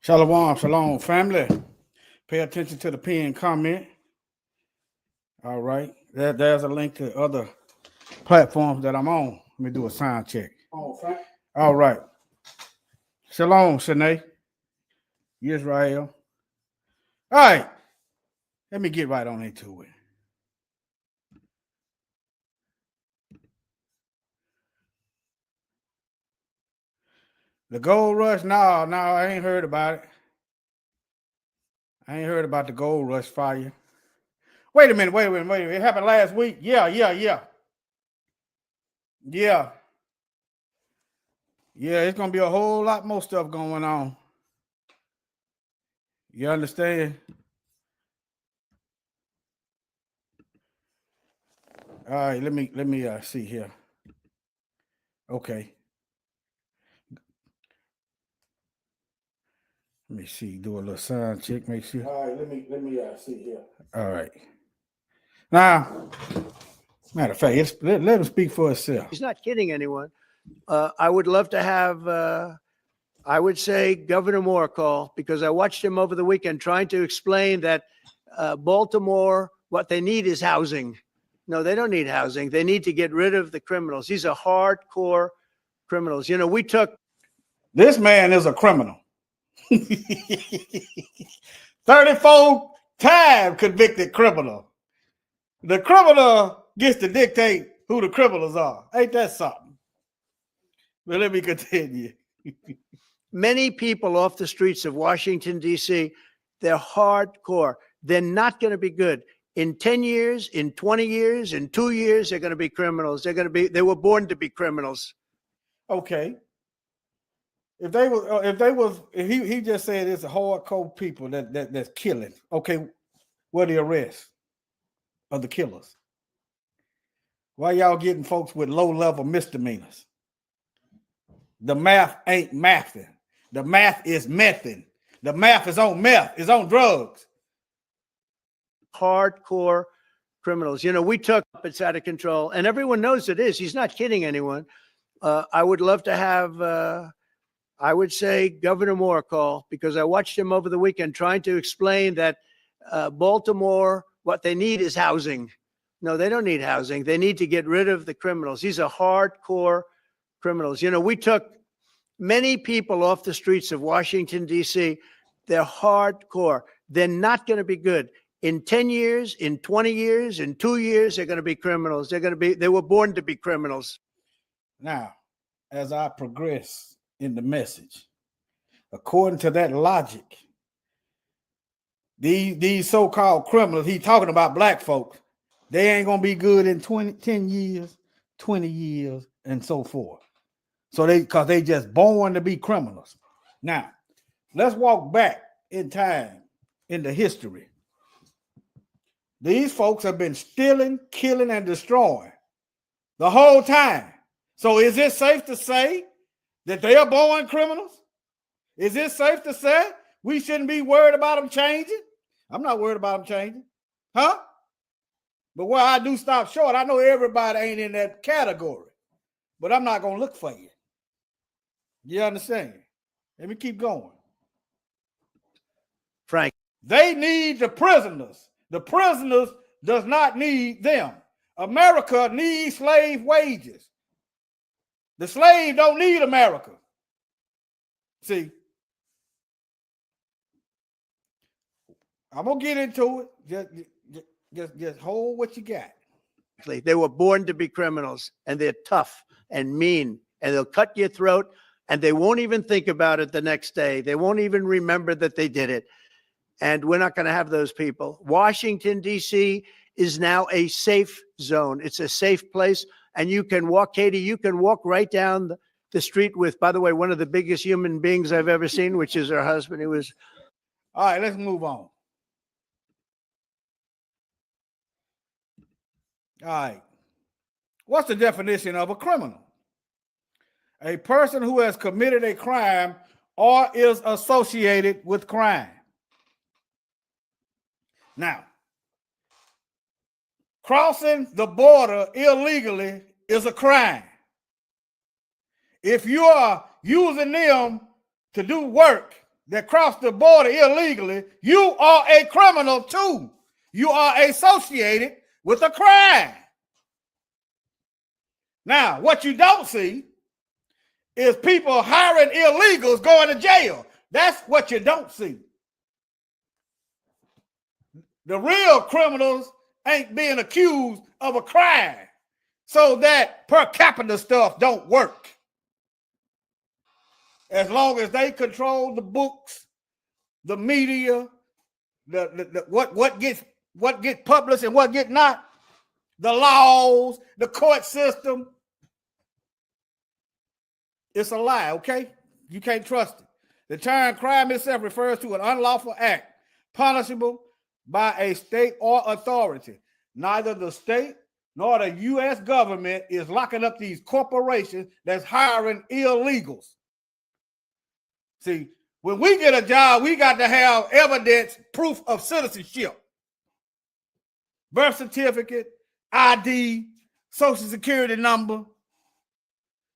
Shalom, shalom, family. Pay attention to the pinned comment. All right. There's a link to other platforms that I'm on. Let me do a sound check. All right. Shalom, Shanae. Israel. All right. Let me get right on into it. The gold rush, no, I ain't heard about it. I ain't heard about the gold rush fire. Wait a minute. It happened last week. Yeah. Yeah, it's going to be a whole lot more stuff going on. You understand? All right, let me see here. Okay. Let me see. Do a little sound check. Make sure. All right. Let me see here. All right. Now, matter of fact, let him speak for himself. He's not kidding anyone. I would love to have, I would say, Governor Moore call, because I watched him over the weekend trying to explain that Baltimore, what they need is housing. No, they don't need housing. They need to get rid of the criminals. These are hardcore criminals. You know, we took. This man is a criminal. 34 time convicted criminal. The criminal gets to dictate who the criminals are. Ain't that something? But let me continue. Many people off the streets of Washington, D.C., they're hardcore. They're not going to be good. In 10 years, in 20 years, in 2 years, they're going to be criminals. They were born to be criminals. Okay. He just said it's hardcore people that's killing. Okay, where the arrest of the killers? Why y'all getting folks with low-level misdemeanors? The math ain't mathing. The math is mething. The math is on meth. It's on drugs. Hardcore criminals. You know, we took it's out of control, and everyone knows it is. He's not kidding anyone. I would love to have, I would say, Governor Moore call, because I watched him over the weekend trying to explain that Baltimore, what they need is housing. No, they don't need housing. They need to get rid of the criminals. These are hardcore criminals. You know, we took many people off the streets of Washington, D.C. They're hardcore. They're not going to be good. In 10 years, in 20 years, in 2 years, they're going to be criminals. They were born to be criminals. Now, as I progress in the message, according to that logic, these so-called criminals, he's talking about black folks, they ain't going to be good in 10 years, 20 years, and so forth. So because they just born to be criminals. Now, let's walk back in time into history. These folks have been stealing, killing, and destroying the whole time. So is it safe to say that they are born criminals? Is it safe to say we shouldn't be worried about them changing? I'm not worried about them changing. Huh? But where I do stop short, I know everybody ain't in that category. But I'm not going to look for you. You understand? Let me keep going. Frank. They need the prisoners. The prisoners does not need them. America needs slave wages. The slave don't need America. See, I'm going to get into it. Just hold what you got. They were born to be criminals, and they're tough and mean, and they'll cut your throat, and they won't even think about it the next day. They won't even remember that they did it. And we're not going to have those people. Washington, D.C. is now a safe zone. It's a safe place. And you can walk, Katie, you can walk right down the street with, by the way, one of the biggest human beings I've ever seen, which is her husband. All right, let's move on. All right. What's the definition of a criminal? A person who has committed a crime or is associated with crime. Now, crossing the border illegally is a crime. If you are using them to do work, that cross the border illegally, you are a criminal too. You are associated with a crime. Now, what you don't see is people hiring illegals going to jail. That's what you don't see. The real criminals ain't being accused of a crime, so that per capita stuff don't work. As long as they control the books, the media, what gets published and what gets not, the laws, the court system, it's a lie, okay? You can't trust it. The term crime itself refers to an unlawful act punishable by a state or authority. Neither the state nor the U.S. government is locking up these corporations that's hiring illegals. See, when we get a job, we got to have evidence, proof of citizenship. Birth certificate, ID, social security number.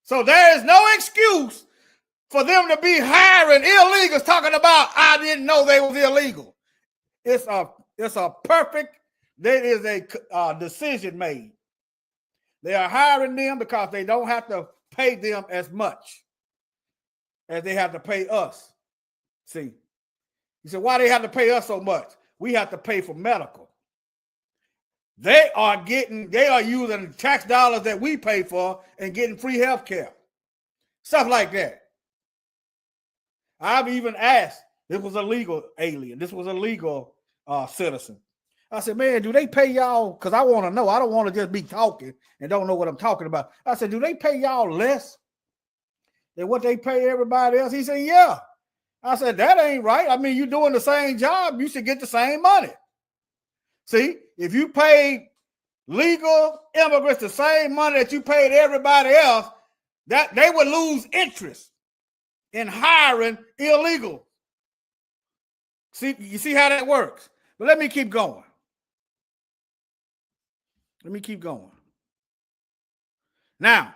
So there is no excuse for them to be hiring illegals talking about, I didn't know they was illegal. It's a perfect, there is a decision made. They are hiring them because they don't have to pay them as much as they have to pay us. See, you said, why they have to pay us so much? We have to pay for medical. They are using tax dollars that we pay for and getting free health care. Stuff like that. I've even asked, this was a legal alien, this was a legal citizen. I said, man, do they pay y'all? Because I want to know. I don't want to just be talking and don't know what I'm talking about. I said, do they pay y'all less than what they pay everybody else? He said, yeah. I said, that ain't right. I mean, you're doing the same job. You should get the same money. See, if you paid legal immigrants the same money that you paid everybody else, that they would lose interest in hiring illegal. See, you see how that works? But let me keep going. Now,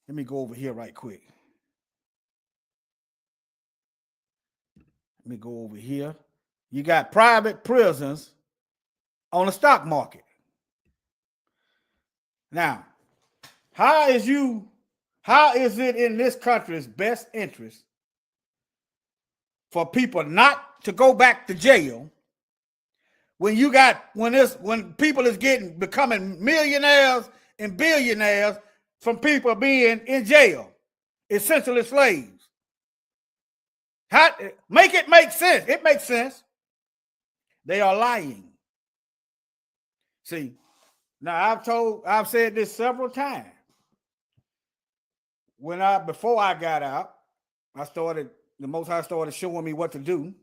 let me go over here right quick. Let me go over here. You got private prisons on the stock market. Now, how is it in this country's best interest for people not to go back to jail when people is becoming millionaires and billionaires from people being in jail, essentially slaves? Make it make sense. It makes sense. They are lying. See, now I've said this several times. Before I got out, the Most High started showing me what to do.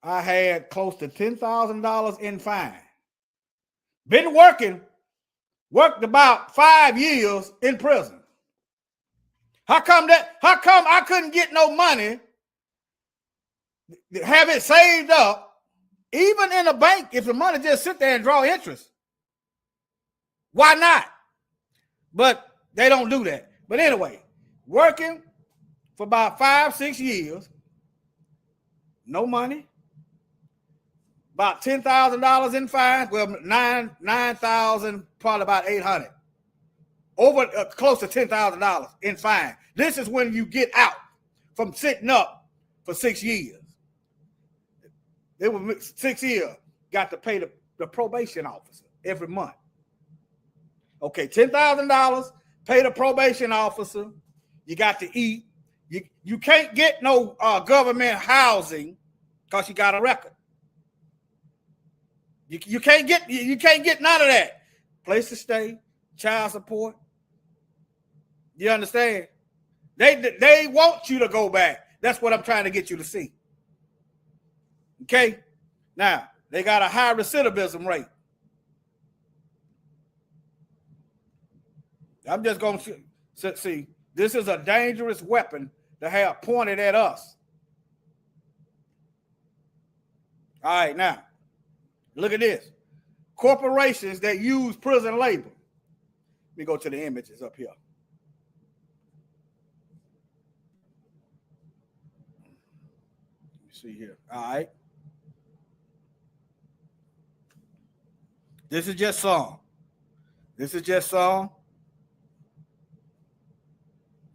I had close to $10,000 in fine. Been worked about 5 years in prison. How come I couldn't get no money, have it saved up, even in a bank, if the money just sit there and draw interest? Why not? But they don't do that. But anyway, working for about 5-6 years, no money, about $10,000 in fines, well, 9,000, probably about 800, over close to $10,000 in fine. This is when you get out from sitting up for 6 years. They were 6 years, got to pay the probation officer every month. Okay, $10,000, pay the probation officer. You got to eat. You can't get no government housing because you got a record. You can't get none of that. Place to stay, child support. You understand? They want you to go back. That's what I'm trying to get you to see. Okay? Now, they got a high recidivism rate. I'm just going to see, this is a dangerous weapon to have pointed at us. All right, now, look at this. Corporations that use prison labor. Let me go to the images up here. see here. All right. This is just some. This is just some.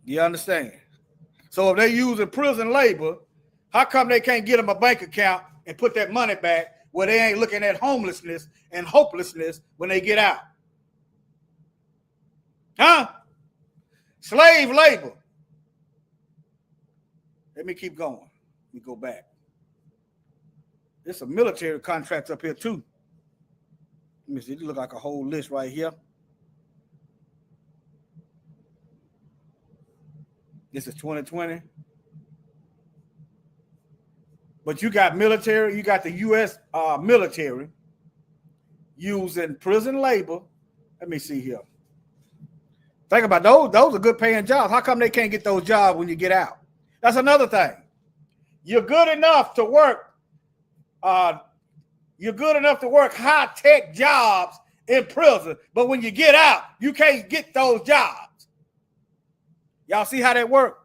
You understand? So if they're using prison labor, how come they can't get them a bank account and put that money back where they ain't looking at homelessness and hopelessness when they get out? Huh? Slave labor. Let me keep going. Let me go back. There's some military contracts up here too. Let me see. It look like a whole list right here. This is 2020. But you got military, you got the U.S. Military using prison labor. Let me see here. Think about those. Those are good paying jobs. How come they can't get those jobs when you get out? That's another thing. You're good enough to work. You're good enough to work high-tech jobs in prison, but when you get out, you can't get those jobs. Y'all see how that works?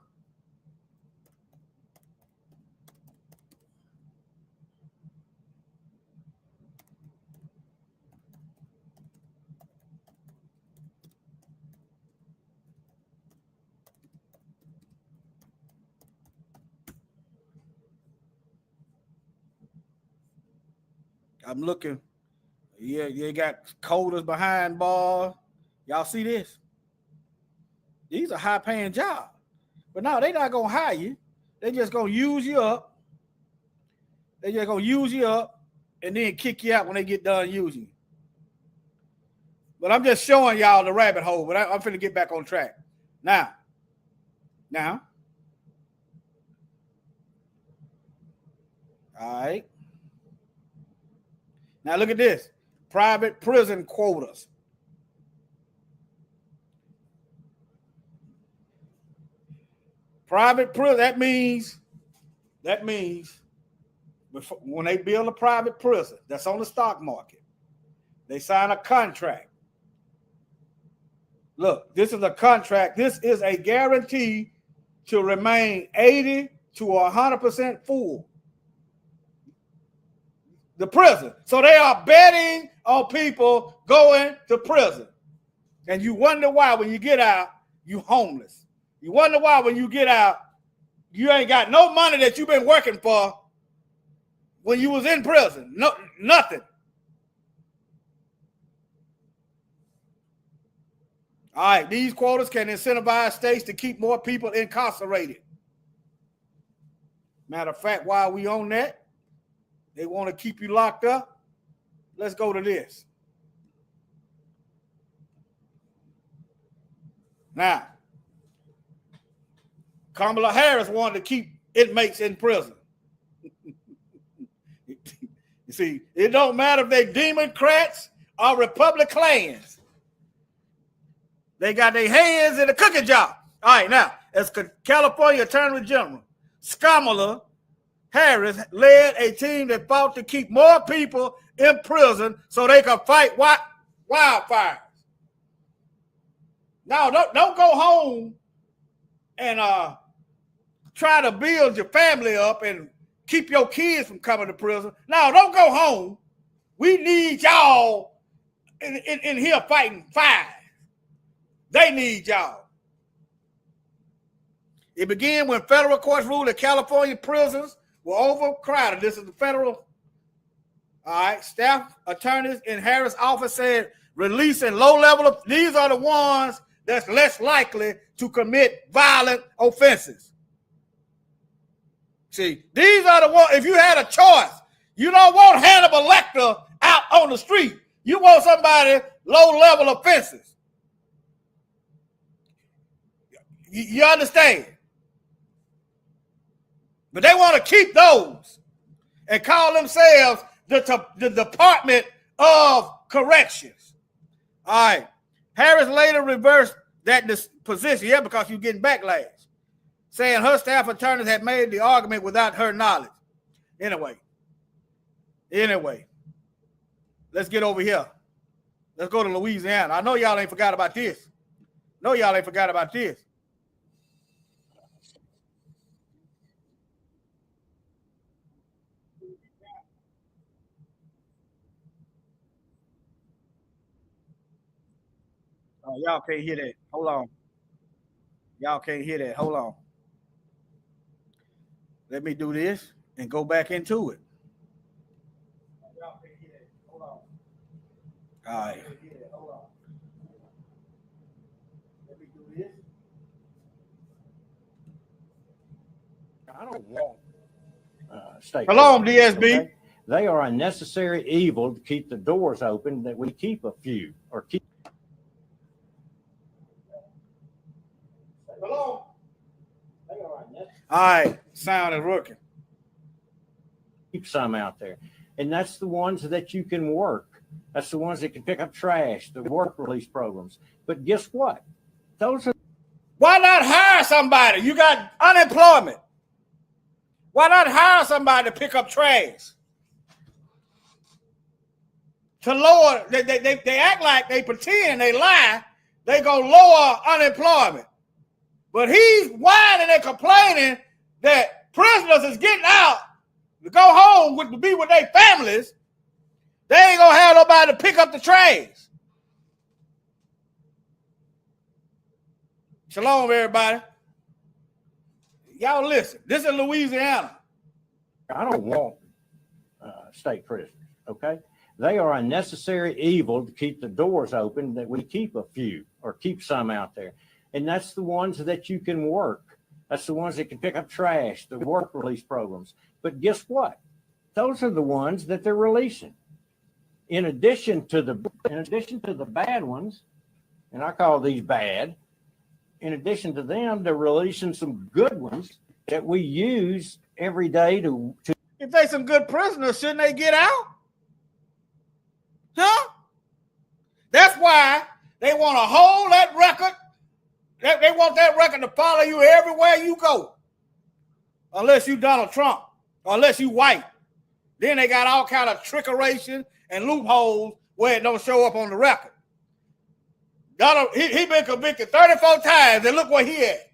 I'm looking. Yeah, you got coders behind bars. Y'all see this? These are high-paying jobs. But no, they're not going to hire you. They're just going to use you up. They're just going to use you up and then kick you out when they get done using you. But I'm just showing y'all the rabbit hole, but I'm finna get back on track. Now. All right. Now look at this. Private prison quotas. Private prison, that means before, when they build a private prison that's on the stock market, they sign a contract. Look, this is a contract. This is a guarantee to remain 80 to 100% full. The prison. So they are betting on people going to prison. And you wonder why when you get out, you homeless. You wonder why when you get out, you ain't got no money that you've been working for when you was in prison. No, nothing. All right, these quotas can incentivize states to keep more people incarcerated. Matter of fact, while we on that, they want to keep you locked up. Let's go to this. Now, Kamala Harris wanted to keep inmates in prison. You see, it don't matter if they Democrats or Republicans. They got their hands in the cooking jar. All right, now, as California Attorney General, Kamala Harris led a team that fought to keep more people in prison so they could fight wildfires. Now, don't go home and try to build your family up and keep your kids from coming to prison. No, don't go home. We need y'all in here fighting fires. They need y'all. It began when federal courts ruled that California prisons were overcrowded. This is the federal. All right. Staff attorneys in Harris' office said releasing low-level, these are the ones that's less likely to commit violent offenses. See, these are the ones, if you had a choice, you don't want Hannibal Lecter out on the street. You want somebody low-level offenses. You understand? But they want to keep those and call themselves the Department of Corrections. All right. Harris later reversed that position, yeah, because you're getting backlash, saying her staff attorneys had made the argument without her knowledge. Anyway, let's get over here. Let's go to Louisiana. I know y'all ain't forgot about this. This. Oh, y'all can't hear that. Hold on. Y'all can't hear that. Hold on. Let me do this and go back into it. Y'all can't hear that. Hold on. All right. Hold on. Let me do this. I don't want state. Hello, prisoners, DSB. okay? They are a necessary evil to keep the doors open, that we keep a few or keep. Hello. All right. Sound is working. Keep some out there. And that's the ones that you can work. That's the ones that can pick up trash, the work release programs. But guess what? Those are. Why not hire somebody? You got unemployment. Why not hire somebody to pick up trash? To lower, they act like they pretend, they lie, they go lower unemployment. But he's whining and complaining that prisoners is getting out to go home to be with their families. They ain't gonna have nobody to pick up the trash. Shalom, everybody. Y'all listen. This is Louisiana. I don't want state prisoners, okay? They are a necessary evil to keep the doors open, that we keep a few or keep some out there. And that's the ones that you can work. That's the ones that can pick up trash, the work release programs. But guess what? Those are the ones that they're releasing. In addition to the bad ones, and I call these bad, in addition to them, they're releasing some good ones that we use every day to. If they some good prisoners, shouldn't they get out? Huh? That's why they want to hold that record. They want that record to follow you everywhere you go. Unless you Donald Trump, or unless you white. Then they got all kind of trickeration and loopholes where it don't show up on the record. Donald, he been convicted 34 times, and look where he at.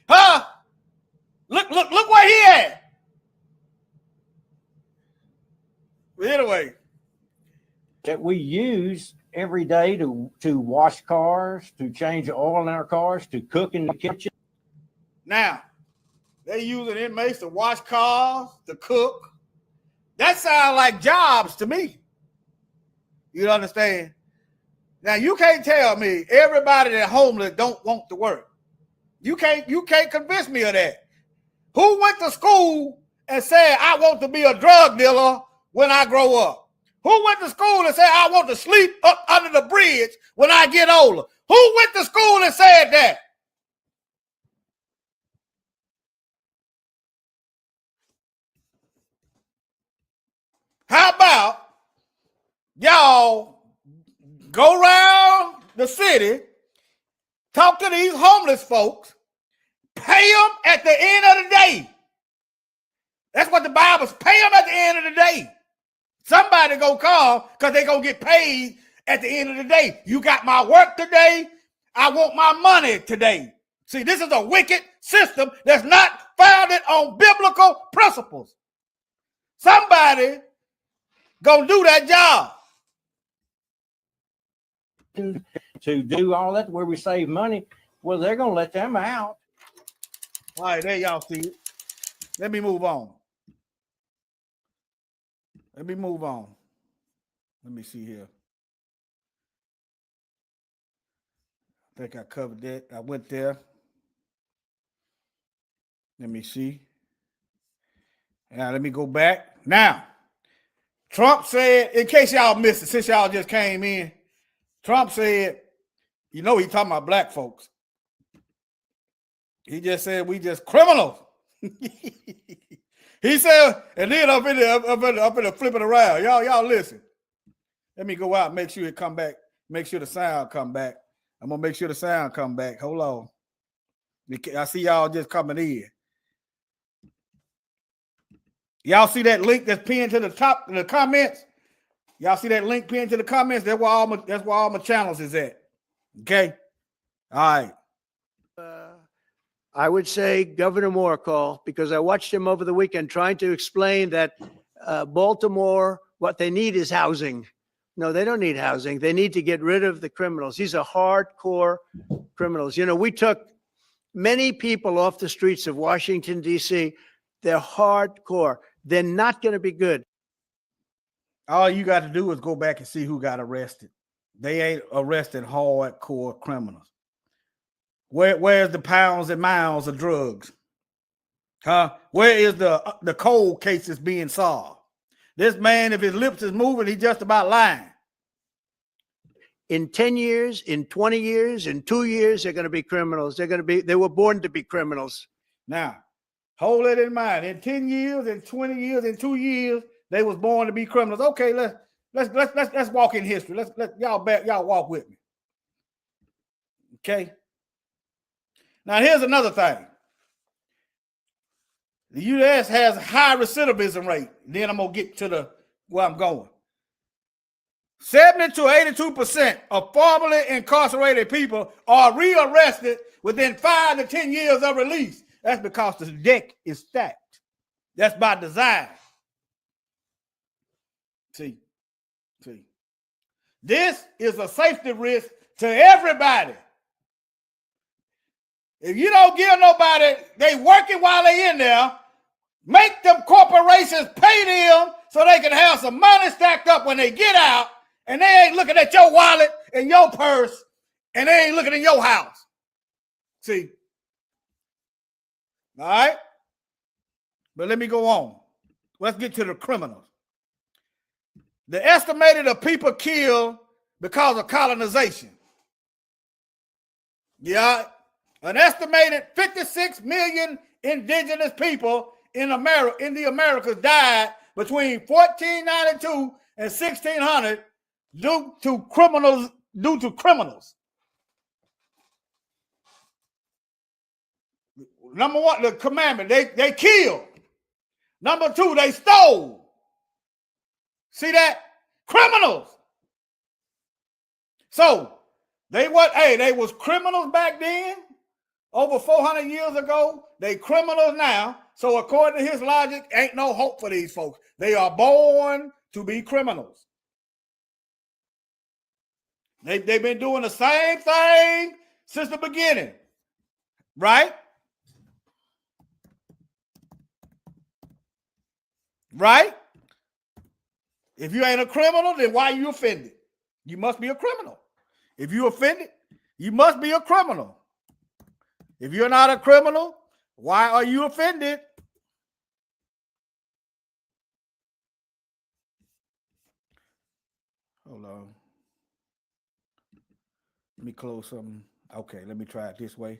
Huh? Look where he at. But anyway. That we use every day to wash cars, to change oil in our cars, to cook in the kitchen. Now, they using inmates to wash cars, to cook. That sounds like jobs to me. You understand? Now, you can't tell me everybody that's homeless don't want to work. You can't convince me of that. Who went to school and said, I want to be a drug dealer when I grow up? Who went to school and said, I want to sleep up under the bridge when I get older? Who went to school and said that? How about y'all go around the city, talk to these homeless folks, pay them at the end of the day. That's what the Bible's pay them at the end of the day. Somebody gonna come because they gonna get paid at the end of the day. You got my work today. I want my money today. See, this is a wicked system that's not founded on biblical principles. Somebody gonna do that job. To do all that where we save money, well, they're gonna let them out. All right, there y'all see it. Let me move on. Let me see here. I think I covered that. I went there. Let me see. Now, let me go back. Now, Trump said, in case y'all missed it, since y'all just came in, Trump said, you know, he talking about black folks. He just said, we just criminals. He said, and then up in the flipping around. Y'all listen. Let me go out, make sure it come back. Make sure the sound come back. I'm gonna make sure the sound come back. Hold on. I see y'all just coming in. Y'all see that link that's pinned to the top in the comments? Y'all see that link pinned to the comments? That's where all my channels is at. Okay. All right. I would say Governor Moore call, because I watched him over the weekend trying to explain that Baltimore, what they need is housing, No, they don't need housing. They need to get rid of the criminals. These are hardcore criminals. You know, we took many people off the streets of Washington, D.C. They're hardcore. They're not going to be good. All you got to do is go back and see who got arrested. They ain't arrested hardcore criminals. Where's the pounds and miles of drugs? Huh? Where is the cold cases being solved? This man, if his lips is moving, he's just about lying. In 10 years, in 20 years, in 2 years, they're going to be criminals. They were born to be criminals. Now, hold it in mind. In 10 years, in 20 years, in 2 years, they was born to be criminals. Okay, let's walk in history. Let y'all walk with me. Okay. Now here's another thing. The U.S. has a high recidivism rate. Then I'm gonna get to where I'm going. 70 to 82% of formerly incarcerated people are rearrested within 5 to 10 years of release. That's because the deck is stacked. That's by design. See, this is a safety risk to everybody. If you don't give nobody, they working while they in there, make them corporations pay them so they can have some money stacked up when they get out, and they ain't looking at your wallet and your purse, and they ain't looking in your house. See? All right? But let me go on. Let's get to the criminals. The estimated of people killed because of colonization. Yeah. An estimated 56 million indigenous people in the Americas died between 1492 and 1600 due to criminals. Number one, the commandment, they killed. Number two, they stole. See that? Criminals. So they was criminals back then. Over 400 years ago, they criminals now. So according to his logic, ain't no hope for these folks. They are born to be criminals. They've been doing the same thing since the beginning, right? Right? If you ain't a criminal, then why are you offended? You must be a criminal. If you offended, you must be a criminal. If you're not a criminal, why are you offended? Hold on. Let me close something. Okay, let me try it this way.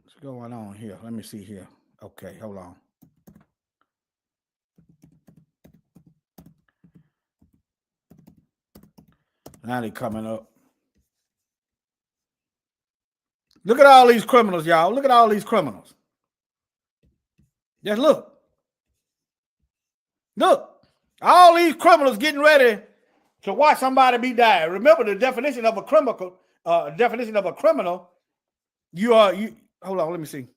What's going on here? Let me see here. Okay, hold on. Now they coming up. Look at all these criminals, y'all. Look at all these criminals. Just look. Look. All these criminals getting ready to watch somebody be died. Remember the definition of a criminal. Hold on, let me see.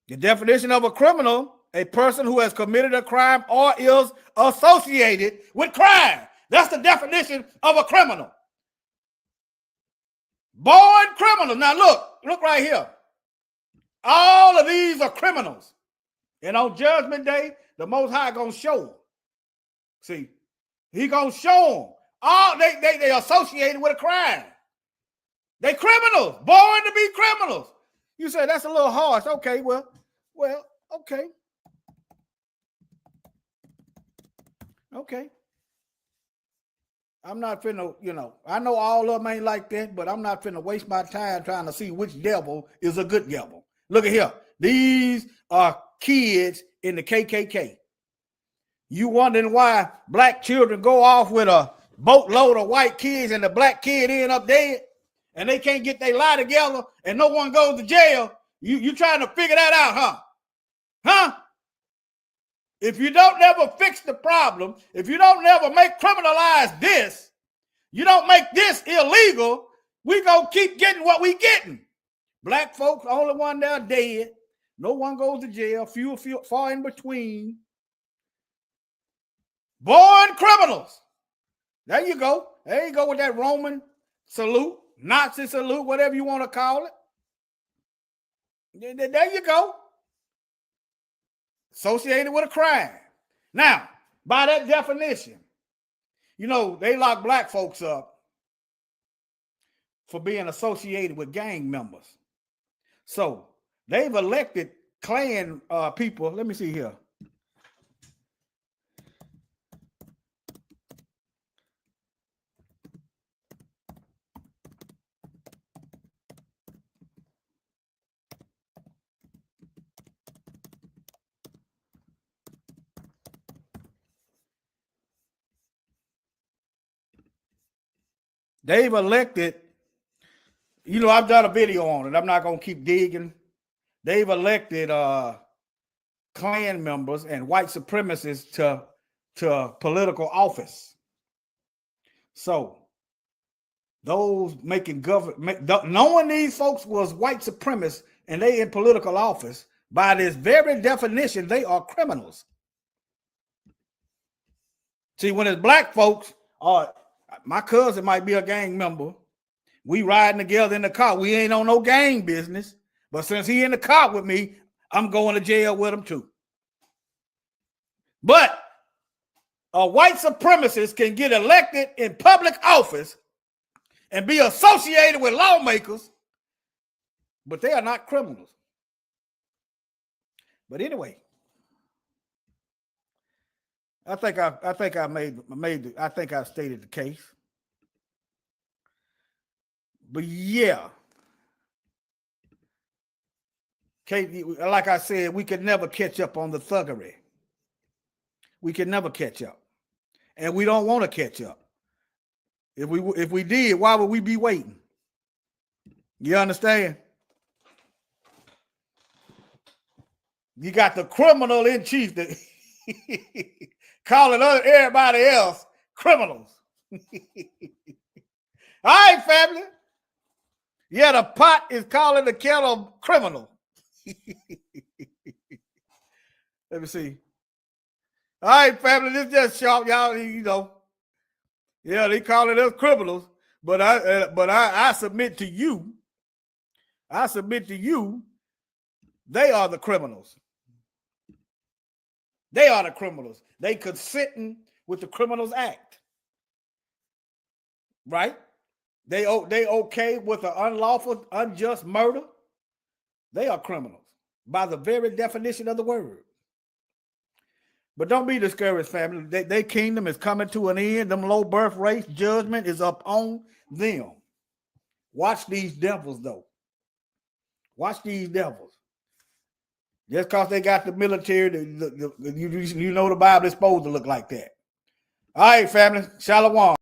The definition of a criminal, a person who has committed a crime or is associated with crime. That's the definition of a criminal. Born criminals. Now look right here. All of these are criminals. And on Judgment Day, the Most High gonna show them. See, he gonna show them. All they associated with a crime. They criminals, born to be criminals. You say that's a little harsh. Okay, well, okay. Okay. I'm not finna, I know all of them ain't like that, but I'm not finna waste my time trying to see which devil is a good devil. Look at here. These are kids in the KKK. You wondering why black children go off with a boatload of white kids and the black kid end up dead and they can't get their lie together and no one goes to jail? You trying to figure that out, huh? Huh? If you don't never fix the problem, if you don't never make criminalize this, You don't make this illegal, we gonna keep getting what we getting. Black folks, only one there dead. No one goes to jail. Few far in between. Born criminals. There you go. There you go with that Roman salute, Nazi salute, whatever you want to call it. There you go. Associated with a crime. Now, by that definition, you know, they lock black folks up for being associated with gang members. So they've elected Klan people. Let me see here. They've elected, you know, I've done a video on it. I'm not going to keep digging. They've elected Klan members and white supremacists to political office. So those making government, knowing these folks was white supremacists and they in political office, by this very definition, they are criminals. See, when it's black folks, my cousin might be a gang member. We riding together in the car. We ain't on no gang business. But since he in the car with me, I'm going to jail with him too. But a white supremacist can get elected in public office and be associated with lawmakers, but they are not criminals. But anyway, I think I stated the case. But yeah, Kate, like I said, we could never catch up on the thuggery. We can never catch up, and we don't want to catch up. If we did, why would we be waiting? You understand? You got the criminal in chief that calling everybody else criminals. All right, family. Yeah, the pot is calling the kettle criminal. Let me see. All right, family, this just sharp, y'all. You know, yeah, they calling us criminals, but I submit to you. I submit to you. They are the criminals. They are the criminals. They consenting with the Criminals Act, right? They okay with the unlawful, unjust murder. They are criminals by the very definition of the word. But don't be discouraged, family. Their kingdom is coming to an end. Them low birth rates, judgment is up on them. Watch these devils, though. Watch these devils. Just because they got the military, you know the Bible is supposed to look like that. All right, family. Shalom.